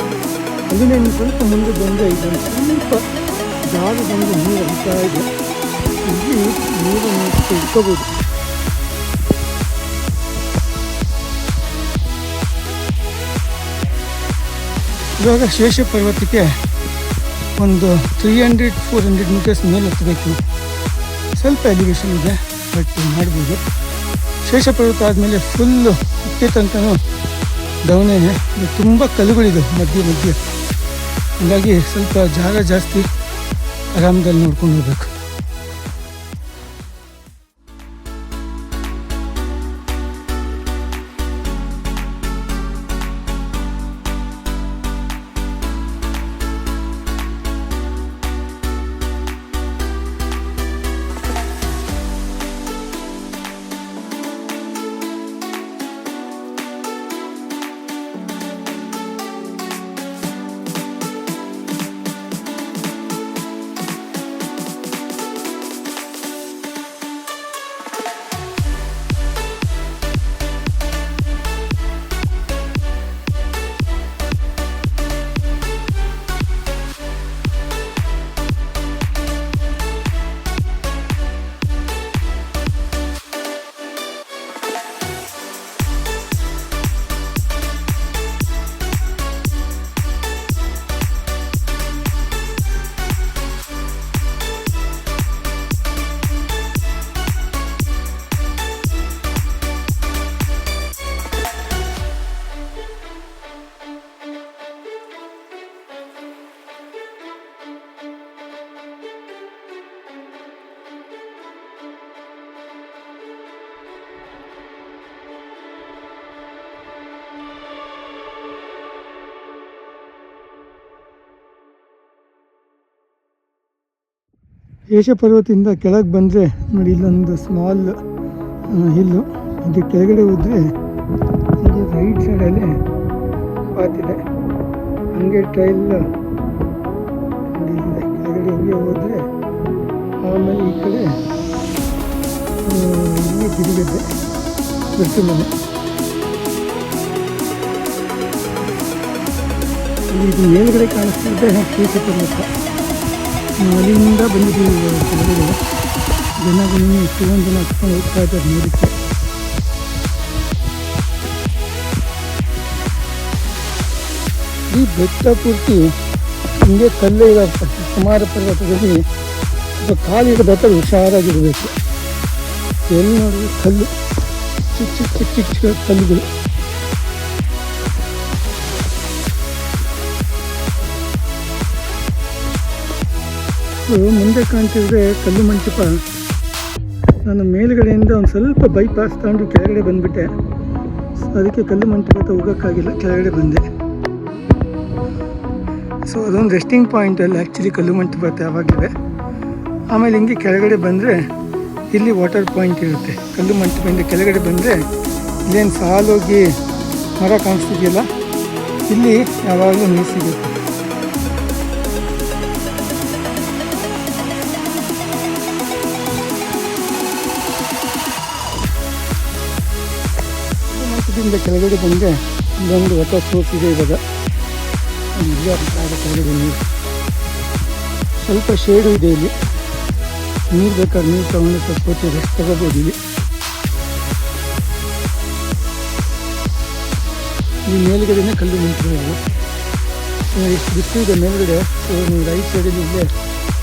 ಅಲ್ಲಿಂದ ಇನ್ನು ಸ್ವಲ್ಪ ಮುಂದೆ ಬಂದರೆ ಇದೊಂದು ಸ್ವಲ್ಪ ಜಾಗ ಬಂದು ನೀರು ಹರಿತಾ ಇದೆ. ಇಲ್ಲಿ ನೀರನ್ನು ಇಟ್ಕೋಬೋದು. ಇವಾಗ ಶೇಷ ಪರ್ವತಕ್ಕೆ ಒಂದು 300-400 ಮೀಟರ್ಸ್ ಮೇಲೆ ಹತ್ತಬೇಕು. ಸ್ವಲ್ಪ ಎಲಿವೇಶನ್ ಇದೆ, ಬಟ್ ಮಾಡ್ಬೋದು. ಶೇಷ ಪರ್ವತ ಆದಮೇಲೆ ಫುಲ್ಲು ಕುಕ್ಕೆ ತನಕನೂ ಡೌನೇ. ತುಂಬ ಕಲ್ಲುಗಳಿದೆ ಮಧ್ಯೆ. ಹಾಗಾಗಿ ಸ್ವಲ್ಪ ಜಾಗ ಜಾಸ್ತಿ ಆರಾಮದಲ್ಲಿ ನೋಡ್ಕೊಂಡು ಹೋಗ್ಬೇಕು. ಶೇಷ ಪರ್ವತದಿಂದ ಕೆಳಗೆ ಬಂದರೆ ನೋಡಿ ಇಲ್ಲೊಂದು ಸ್ಮಾಲ್ ಹಿಲ್ಲು. ಇದು ಕೆಳಗಡೆ ಹೋದರೆ ಇದು ರೈಟ್ ಸೈಡಲ್ಲೇ ಪಾತಿದೆ. ಹಂಗೆ ಟ್ರೈಲ್ ಇಲ್ಲಿದೆ. ಕೆಳಗಡೆ ಹಿಂಗೆ ಹೋದರೆ ಆಮೇಲೆ ಈ ಕಡೆ ಇಲ್ಲಿ ಗಿರಿಗದ್ದೆ ಬೆಟ್ಟು ಮನೆ. ಇದು ಮೇಲ್ಗಡೆ ಕಾಣಿಸ್ತಿದ್ದೆ ಶೇಷ ಪರ್ವತ. ಅಲ್ಲಿಂದ ಬಂದಿದ್ದೀವಿ ಕೆಳಗಡೆ. ಜನಗಳು ಎಷ್ಟೊಂದು ಜನ ಹತ್ಕೊಂಡು ಹೋಗ್ತಾ ಇದ್ದಾರೆ ನೋಡಕ್ಕೆ. ಈ ಬೆಟ್ಟ ಪೂರ್ತಿ ಹಿಂಗೆ ಕಲ್ಲೇ ಇರುತ್ತೆ. ಕುಮಾರ ಪರ್ವತದಲ್ಲಿ ಸ್ವಲ್ಪ ಕಾಲಿಡಬೇಕಾದ್ರೆ ಹುಷಾರಾಗಿರಬೇಕು. ಎಲ್ಲಿ ನೋಡಿದ್ರೆ ಕಲ್ಲು, ಚಿಕ್ಕ ಚಿಕ್ಕ ಚಿಕ್ಕ ಚಿಕ್ಕ ಚಿಕ್ಕ ಕಲ್ಲುಗಳು. ಮುಂದೆ ಕಾಣ್ತಿದ್ರೆ ಕಲ್ಲು ಮಂಟಪ. ನಾನು ಮೇಲುಗಡೆಯಿಂದ ಒಂದು ಸ್ವಲ್ಪ ಬೈಪಾಸ್ ತಗೊಂಡು ಕೆಳಗಡೆ ಬಂದುಬಿಟ್ಟೆ. ಅದಕ್ಕೆ ಕಲ್ಲು ಮಂಟಪ ಹೋಗೋಕ್ಕಾಗಿಲ್ಲ, ಕೆಳಗಡೆ ಬಂದೆ. ಸೊ ಅದೊಂದು ರೆಸ್ಟಿಂಗ್ ಪಾಯಿಂಟಲ್ಲಿ ಆ್ಯಕ್ಚುಲಿ ಕಲ್ಲು ಮಂಟಪ ಯಾವಾಗಲಿದೆ. ಆಮೇಲೆ ಹಿಂಗೆ ಕೆಳಗಡೆ ಬಂದರೆ ಇಲ್ಲಿ ವಾಟರ್ ಪಾಯಿಂಟ್ ಇರುತ್ತೆ. ಕಲ್ಲು ಮಂಟಪದಿಂದ ಕೆಳಗಡೆ ಬಂದರೆ ಇಲ್ಲೇನು ಸಾಲೋಗಿ ಮರ ಕಾಣಿಸ್ತಿದೆಯಲ್ಲ, ಇಲ್ಲಿ ಯಾವಾಗಲೂ ನೀರು ಸಿಗುತ್ತೆ. ಮಂಟಪದಿಂದ ಕೆಳಗಡೆ ಬಂದರೆ ಇಲ್ಲೊಂದು ವಾಟರ್ ಸೋರ್ಸ್ ಇದೆ. ಇವಾಗ ಕೆಳಗಡೆ ನೀರು ಸ್ವಲ್ಪ ಶೇಡು ಇದೆ. ಇಲ್ಲಿ ನೀರು ಬೇಕಾದ್ರೆ ನೀರು ತಗೊಂಡು ಸ್ವಲ್ಪ ಹೊತ್ತು ರೆಸ್ಟ್ ತಗೋಬೋದು. ಈ ಮೇಲುಗಡೆನೇ ಕಲ್ಲು ಮಂಟಪ. ಎಷ್ಟು ಬಿಸಿಲಿದೆ ಮೇಲುಗಡೆ. ಸೊ ನೀವು ರೈಟ್ ಸೈಡಲ್ಲಿ ಇಲ್ಲೇ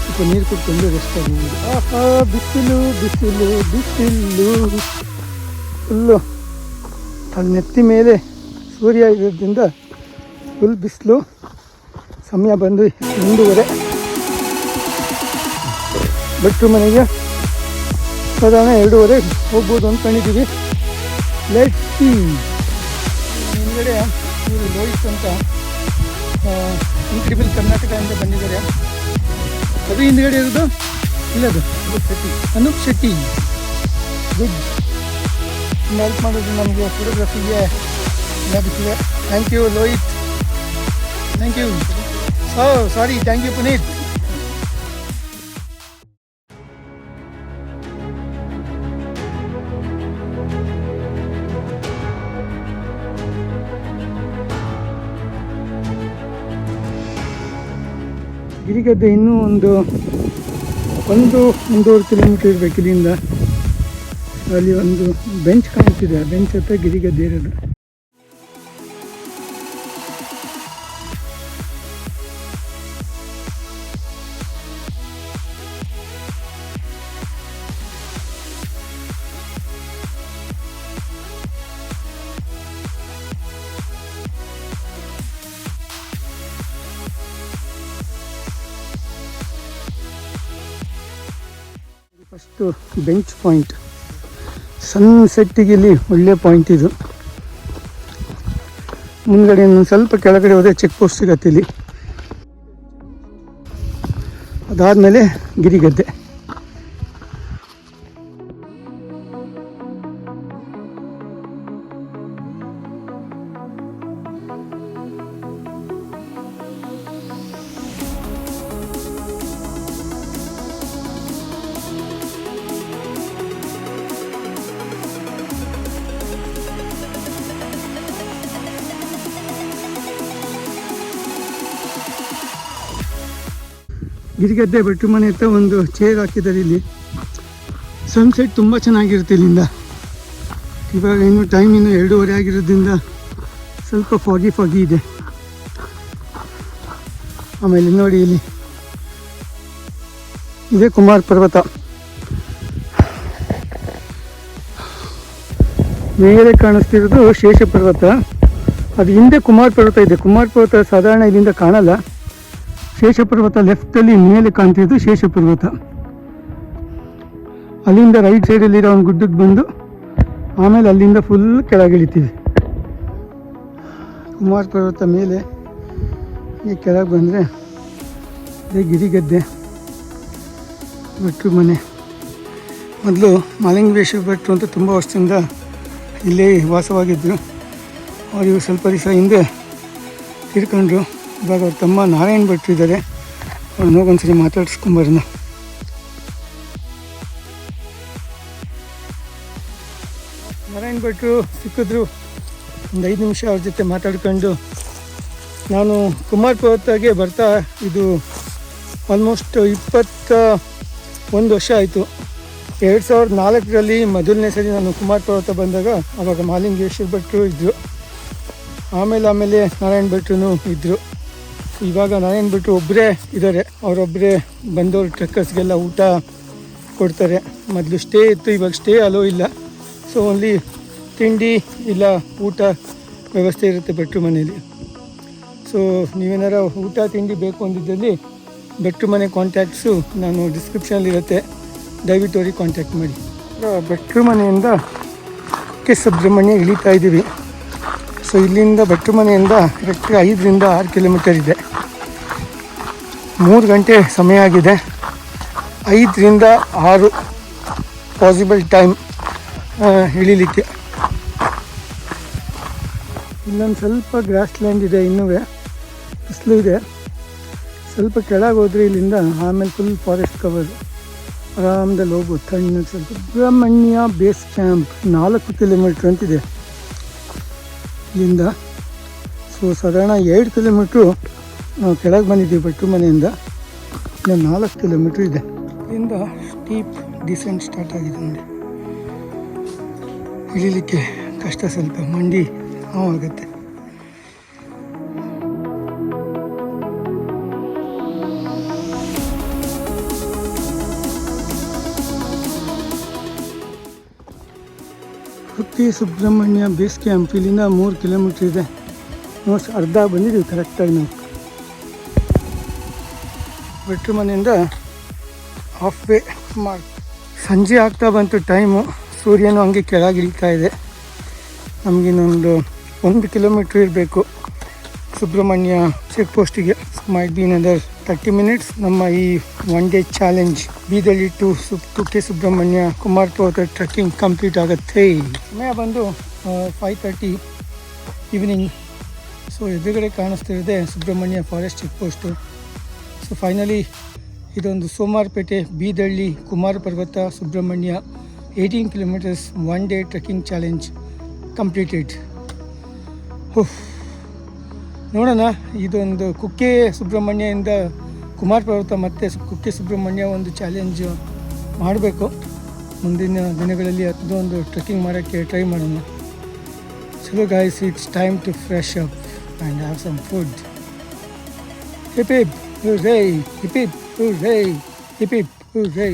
ಸ್ವಲ್ಪ ನೀರು ಕುಟ್ಕೊಂಡು ರೆಸ್ಟ್ ತಗೋಬೋದು. ಆಹಾ, ಬಿಸಿಲು ಬಿಸಿಲು ಬಿಸಿಲು ಫುಲ್ಲು. ಅಲ್ಲಿ ನೆತ್ತಿ ಮೇಲೆ ಸೂರ್ಯ ಇರೋದ್ರಿಂದ ಫುಲ್ ಬಿಸಿಲು. ಸಮಯ ಬಂದು 1:30. ಭಟ್ರು ಮನೆಗೆ ಸಾಧಾರಣ 2:30 ಹೋಗ್ಬೋದು ಅಂದ್ಕೊಂಡಿದ್ದೀವಿ. Let's see. ಹಿಂದ್ಗಡೆ ಇವರು ಲೋಹಿತ್ ಅಂತ ಇನ್ಕ್ರೆಡಿಬಲ್ ಕರ್ನಾಟಕ ಅಂತ ಬಂದಿದ್ದಾರೆ. ಅದು ಹಿಂದ್ಗಡೆ ಇರೋದು ಇಲ್ಲದು ಅನೂಪ್ ಶೆಟ್ಟಿ. ಗುಡ್. ಹೆಲ್ಪ್ ಮಾಡೋದು ನಮಗೆ ಫೋಟೋಗ್ರಫಿಗೆ ಲಭಿಸಿದೆ. Thank you Lohith. Thank you. Sorry, thank you Puneeth. Girigadde ಇನ್ನೂ ಒಂದೂವರೆ ಕಿಲೋಮೀಟರ್ ಇರಬೇಕು ಇಲ್ಲಿಂದ. ಅಲ್ಲಿ ಒಂದು ಬೆಂಚ್ ಕಾಣ್ತಿದೆ. ಆ ಬೆಂಚ್ ಹತ್ರ ಗಿರಿಗದ್ದೆ ಇರೋದು. First bench point. ಸನ್ಸೆಟ್ಟಿಗೆ ಇಲ್ಲಿ ಒಳ್ಳೆ ಪಾಯಿಂಟ್ ಇದು. ಮುಂದ್ಗಡೆ ಸ್ವಲ್ಪ ಕೆಳಗಡೆ ಹೋದರೆ ಚೆಕ್ ಪೋಸ್ಟ್ ಸಿಗತ್ತೆ ಇಲ್ಲಿ. ಅದಾದಮೇಲೆ ಗಿರಿಗದ್ದೆ. ಗಿರಿಗದ್ದೆ ಭಟ್ರು ಮನೆ ಹತ್ರ ಒಂದು ಚೇರ್ ಹಾಕಿದ್ದಾರೆ. ಇಲ್ಲಿ ಸನ್ಸೆಟ್ ತುಂಬ ಚೆನ್ನಾಗಿರುತ್ತೆ ಇಲ್ಲಿಂದ. ಇವಾಗ ಇನ್ನು ಟೈಮ್ ಇನ್ನು 2:30 ಆಗಿರೋದ್ರಿಂದ ಸ್ವಲ್ಪ ಫಾಗಿ ಇದೆ. ಆಮೇಲೆ ನೋಡಿ ಇಲ್ಲಿ ಇದೇ ಕುಮಾರ ಪರ್ವತ. ಮೇಲೆ ಕಾಣಿಸ್ತಿರೋದು ಶೇಷ ಪರ್ವತ. ಅದು ಹಿಂದೆ ಕುಮಾರ ಪರ್ವತ ಇದೆ. ಕುಮಾರ ಪರ್ವತ ಸಾಧಾರಣ ಇಲ್ಲಿಂದ ಕಾಣಲ್ಲ. ಶೇಷ ಪರ್ವತ ಲೆಫ್ಟಲ್ಲಿ ಮೇಲೆ ಕಾಣ್ತಿದ್ದು ಶೇಷ ಪರ್ವತ. ಅಲ್ಲಿಂದ ರೈಟ್ ಸೈಡಲ್ಲಿರೋ ಒಂದು ಗುಡ್ಡಕ್ಕೆ ಬಂದು ಆಮೇಲೆ ಅಲ್ಲಿಂದ ಫುಲ್ ಕೆಳಗಿಳಿತೀವಿ. ಕುಮಾರ ಪರ್ವತ ಮೇಲೆ ಈ ಕೆಳಗೆ ಬಂದರೆ ಇದೇ ಗಿರಿಗದ್ದೆ ಭಟ್ರು ಮನೆ. ಮೊದಲು ಮಾಲಿಂಗೇಶ್ವರ ಭಟ್ರು ಅಂತ ತುಂಬ ವರ್ಷದಿಂದ ಇಲ್ಲೇ ವಾಸವಾಗಿದ್ದರು. ಅವರು ಸ್ವಲ್ಪ ದಿವಸ ಹಿಂದೆ ತೀರ್ಕೊಂಡ್ರು. ಇವಾಗ ಅವ್ರ ತಮ್ಮ ನಾರಾಯಣ್ ಭಟ್ರು ಇದ್ದಾರೆ. ಅವ್ರನ್ನ ಹೋಗೊಂದ್ಸರಿ ಮಾತಾಡಿಸ್ಕೊಂಬರೋಣ. ನಾರಾಯಣ್ ಭಟ್ರು ಸಿಕ್ಕಿದ್ರು. ಒಂದು 5 ನಿಮಿಷ ಅವ್ರ ಜೊತೆ ಮಾತಾಡ್ಕೊಂಡು ನಾನು ಕುಮಾರ ಪರ್ವತಗೆ ಬರ್ತಾ ಇದು ಆಲ್ಮೋಸ್ಟ್ 21 ವರ್ಷ ಆಯಿತು. 2004ರಲ್ಲಿ ಮೊದಲನೇ ಸರಿ ನಾನು ಕುಮಾರ ಪರ್ವತ ಬಂದಾಗ ಆವಾಗ ಮಹಾಲಿಂಗೇಶ್ವರ ಭಟ್ರು ಇದ್ದರು, ಆಮೇಲೆ ನಾರಾಯಣ ಭಟ್ರು ಇದ್ದರು. ಇವಾಗ ನಾರಾಯಣ ಭಟ್ರು ಒಬ್ಬರೇ ಇದ್ದಾರೆ. ಅವರೊಬ್ಬರೇ ಬಂದವರು ಟ್ರೆಕ್ಕರ್ಸ್ಗೆಲ್ಲ ಊಟ ಕೊಡ್ತಾರೆ. ಮೊದಲು ಸ್ಟೇ ಇತ್ತು, ಇವಾಗ ಸ್ಟೇ ಅಲೋ ಇಲ್ಲ. ಸೊ ಓನ್ಲಿ ತಿಂಡಿ ಇಲ್ಲ ಊಟ ವ್ಯವಸ್ಥೆ ಇರುತ್ತೆ ಭಟ್ರು ಮನೇಲಿ. ಸೊ ನೀವೇನಾರ ಊಟ ತಿಂಡಿ ಬೇಕು ಅಂದಿದ್ದಲ್ಲಿ ಭಟ್ರು ಮನೆ ಕಾಂಟ್ಯಾಕ್ಟ್ಸು ನಾನು ಡಿಸ್ಕ್ರಿಪ್ಷನಲ್ಲಿರುತ್ತೆ, ದಯವಿಟ್ಟು ಅವ್ರಿಗೆ ಕಾಂಟ್ಯಾಕ್ಟ್ ಮಾಡಿ. ಭಟ್ರು ಮನೆಯಿಂದ ಕುಕ್ಕೆ ಸುಬ್ರಹ್ಮಣ್ಯ ಇಳಿತಾ ಇದ್ದೀವಿ. ಸೊ ಇಲ್ಲಿಂದ ಭಟ್ರು ಮನೆಯಿಂದ ಕರೆಕ್ಟ್ 5ರಿಂದ 6 ಕಿಲೋಮೀಟರ್ ಇದೆ. 3 ಗಂಟೆ ಸಮಯ ಆಗಿದೆ. 5ರಿಂದ 6 ಪಾಸಿಬಲ್ ಟೈಮ್ ಇಳಿಲಿಕ್ಕೆ. ಇಲ್ಲೊಂದು ಸ್ವಲ್ಪ ಗ್ರಾಸ್ ಲ್ಯಾಂಡ್ ಇದೆ, ಇನ್ನೂ ಬಿಸಿಲು ಇದೆ. ಸ್ವಲ್ಪ ಕೆಳಗೆ ಹೋದರೆ ಇಲ್ಲಿಂದ ಆಮೇಲೆ ಫುಲ್ ಫಾರೆಸ್ಟ್ ಕವರ್, ಆರಾಮದಲ್ಲಿ ಹೋಗ್ಬೋದು ತಣ್ಣಗೆ. ಸ್ವಲ್ಪ ಸುಬ್ರಹ್ಮಣ್ಯ ಬೇಸ್ ಕ್ಯಾಂಪ್ 4 ಕಿಲೋಮೀಟ್ರ್ ಅಂತಿದೆ ಇಲ್ಲಿಂದ. ಸೊ ಸಾಧಾರಣ 2 ಕಿಲೋಮೀಟ್ರು ನಾವು ಕೆಳಗೆ ಬಂದಿದ್ದೀವಿ ಭಟ್ರು ಮನೆಯಿಂದ. ಇನ್ನು 4 ಕಿಲೋಮೀಟ್ರ್ ಇದೆ. ಇಲ್ಲಿಂದ ಸ್ಟೀಪ್ ಡಿಸೆಂಟ್ ಸ್ಟಾರ್ಟ್ ಆಗಿದೆ ನೋಡಿ. ಇಳಿಲಿಕ್ಕೆ ಕಷ್ಟ, ಸ್ವಲ್ಪ ಮಂಡಿ ನೋವಾಗುತ್ತೆ. ಕುಕ್ಕೆ ಸುಬ್ರಹ್ಮಣ್ಯ ಬೇಸ್ ಕ್ಯಾಂಪ್ ಇಲ್ಲಿಂದ 3 ಕಿಲೋಮೀಟ್ರ್ ಇದೆ. ಅರ್ಧ ಬಂದಿದ್ದೀವಿ ಕರೆಕ್ಟಾಗಿ ನಾವು. ಭಟ್ರು ಮನೆಯಿಂದ ಹಾಫ್ ವೇ ಮಾರ್ಕ್. ಸಂಜೆ ಆಗ್ತಾ ಬಂತು ಟೈಮು. ಸೂರ್ಯನು ಹಂಗೆ ಕೆಳಗೆ ಇಳಿತಾ ಇದೆ. ನಮಗಿನ್ನೊಂದು 1 ಕಿಲೋಮೀಟ್ರ್ ಇರಬೇಕು ಸುಬ್ರಹ್ಮಣ್ಯ ಚೆಕ್ ಪೋಸ್ಟಿಗೆ. Might be another 30 minutes. ನಮ್ಮ ಈ 1 day challenge Beedalli to Kukke Subramanya Kumara Parvatha trekking complete ಆಗುತ್ತೆ. ಸಮಯ ಬಂದು 5:30 ಈವ್ನಿಂಗ್. ಸೊ ಎದುರುಗಡೆ ಕಾಣಿಸ್ತಿರೋದೆ Subramanya forest check post. So finally ಇದೊಂದು Somwarpet Beedalli Kumara Parvatha Subramanya 18 kilometres 1 day trekking challenge completed. ನೋಡೋಣ, ಇದೊಂದು ಕುಕ್ಕೆ ಸುಬ್ರಹ್ಮಣ್ಯದಿಂದ ಕುಮಾರ ಪರ್ವತ ಮತ್ತು ಕುಕ್ಕೆ ಸುಬ್ರಹ್ಮಣ್ಯ ಒಂದು ಚಾಲೆಂಜ್ ಮಾಡಬೇಕು. ಮುಂದಿನ ದಿನಗಳಲ್ಲಿ ಅದೊಂದು ಟ್ರೆಕ್ಕಿಂಗ್ ಮಾಡೋಕ್ಕೆ ಟ್ರೈ ಮಾಡೋಣ. ಚಲೋ guys, it's time to fresh up and have some food. Hip hip hurray, hip hip hurray, hip hip hurray.